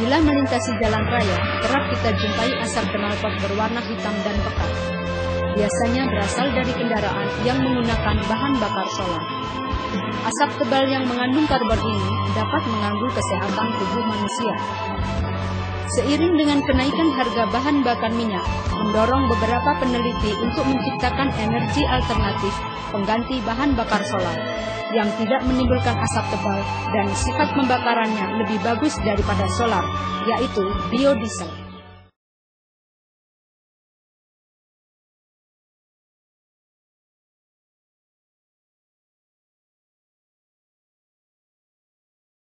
Bila melintasi jalan raya, kerap kita jumpai asap knalpot berwarna hitam dan pekat. Biasanya berasal dari kendaraan yang menggunakan bahan bakar solar. Asap tebal yang mengandung karbon ini dapat mengganggu kesehatan tubuh manusia. Seiring dengan kenaikan harga bahan bakar minyak, mendorong beberapa peneliti untuk menciptakan energi alternatif pengganti bahan bakar solar yang tidak menimbulkan asap tebal dan sifat pembakarannya lebih bagus daripada solar, yaitu biodiesel.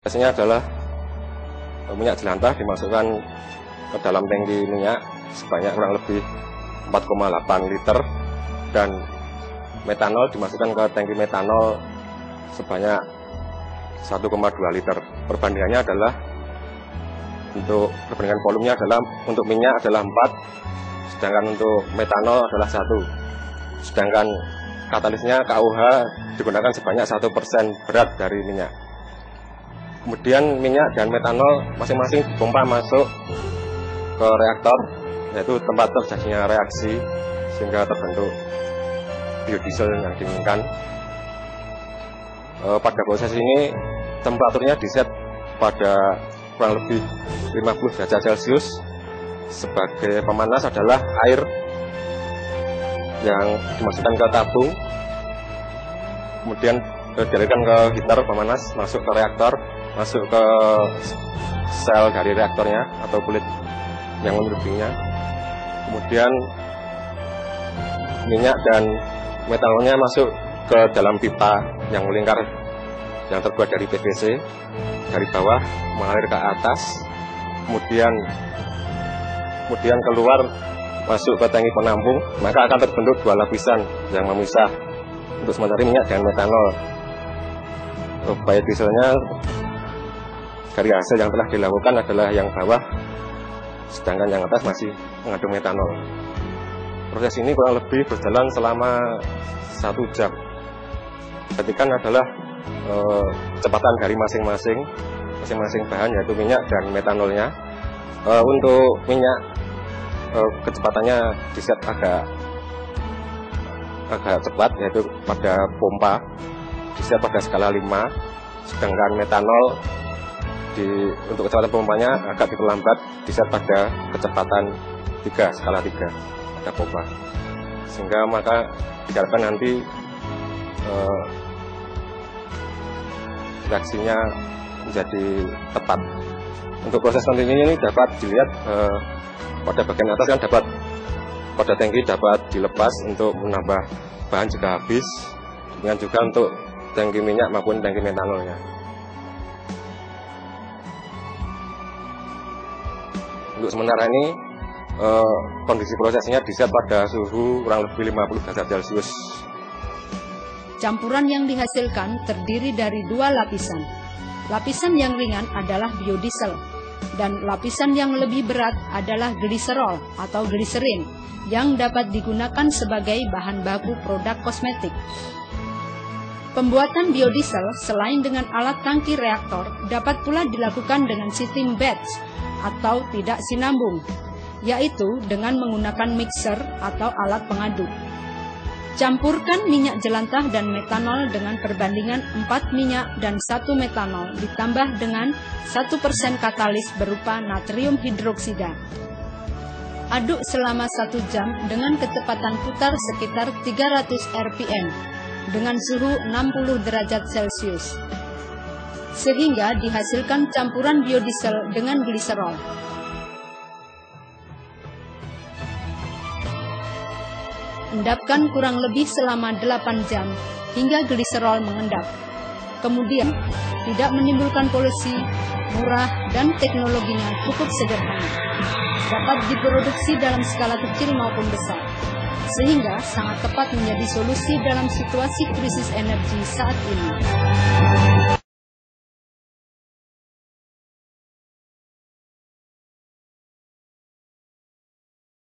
Biasanya adalah minyak jelantah dimasukkan ke dalam tangki minyak sebanyak kurang lebih 4,8 liter dan metanol dimasukkan ke tangki metanol sebanyak 1,2 liter. Perbandingannya adalah perbandingan volumenya adalah untuk minyak adalah 4, sedangkan untuk metanol adalah 1. Sedangkan katalisnya KUH digunakan sebanyak 1% berat dari minyak. Kemudian minyak dan metanol masing-masing dipompa masuk ke reaktor, yaitu tempat terjadinya reaksi sehingga terbentuk biodiesel yang diinginkan. Pada proses ini temperaturnya diset pada kurang lebih 50 derajat Celcius. Sebagai pemanas adalah air yang dimasukkan ke tabung, kemudian dialirkan ke heater pemanas, masuk ke reaktor, masuk ke sel dari reaktornya atau kulit yang menutupinya. Kemudian minyak dan metanolnya masuk ke dalam pipa yang melingkar yang terbuat dari PVC, dari bawah mengalir ke atas, kemudian keluar masuk ke tangki penampung, maka akan terbentuk dua lapisan yang memisah untuk sementara minyak dan metanol. Biodieselnya dari hasil yang telah dilakukan adalah yang bawah, sedangkan yang atas masih mengandung metanol. Proses ini kurang lebih berjalan selama 1 jam. Perhatikan adalah kecepatan dari masing-masing bahan, yaitu minyak dan metanolnya. Untuk minyak kecepatannya diset agak cepat, yaitu pada pompa diset pada skala 5, sedangkan metanol untuk kecepatan pompanya agak diperlambat, diset pada kecepatan 3, skala 3 pada pompa, sehingga maka diharapkan nanti reaksinya menjadi tepat. Untuk proses kontinu ini dapat dilihat pada bagian atas kan dapat pada tangki dapat dilepas untuk menambah bahan jika habis, dengan juga untuk tangki minyak maupun tangki metanolnya. Untuk sementara ini kondisi prosesnya diset pada suhu kurang lebih 50 derajat Celcius. Campuran yang dihasilkan terdiri dari 2 lapisan. Lapisan yang ringan adalah biodiesel, dan lapisan yang lebih berat adalah gliserol atau gliserin yang dapat digunakan sebagai bahan baku produk kosmetik. Pembuatan biodiesel selain dengan alat tangki reaktor dapat pula dilakukan dengan sistem batch atau tidak sinambung, yaitu dengan menggunakan mixer atau alat pengaduk. Campurkan minyak jelantah dan metanol dengan perbandingan 4 minyak dan 1 metanol ditambah dengan 1% katalis berupa natrium hidroksida. Aduk selama 1 jam dengan kecepatan putar sekitar 300 rpm dengan suhu 60 derajat Celcius, sehingga dihasilkan campuran biodiesel dengan gliserol. Endapkan kurang lebih selama 8 jam hingga gliserol mengendap. Kemudian, tidak menimbulkan polusi, murah, dan teknologinya cukup sederhana. Dapat diproduksi dalam skala kecil maupun besar, sehingga sangat tepat menjadi solusi dalam situasi krisis energi saat ini.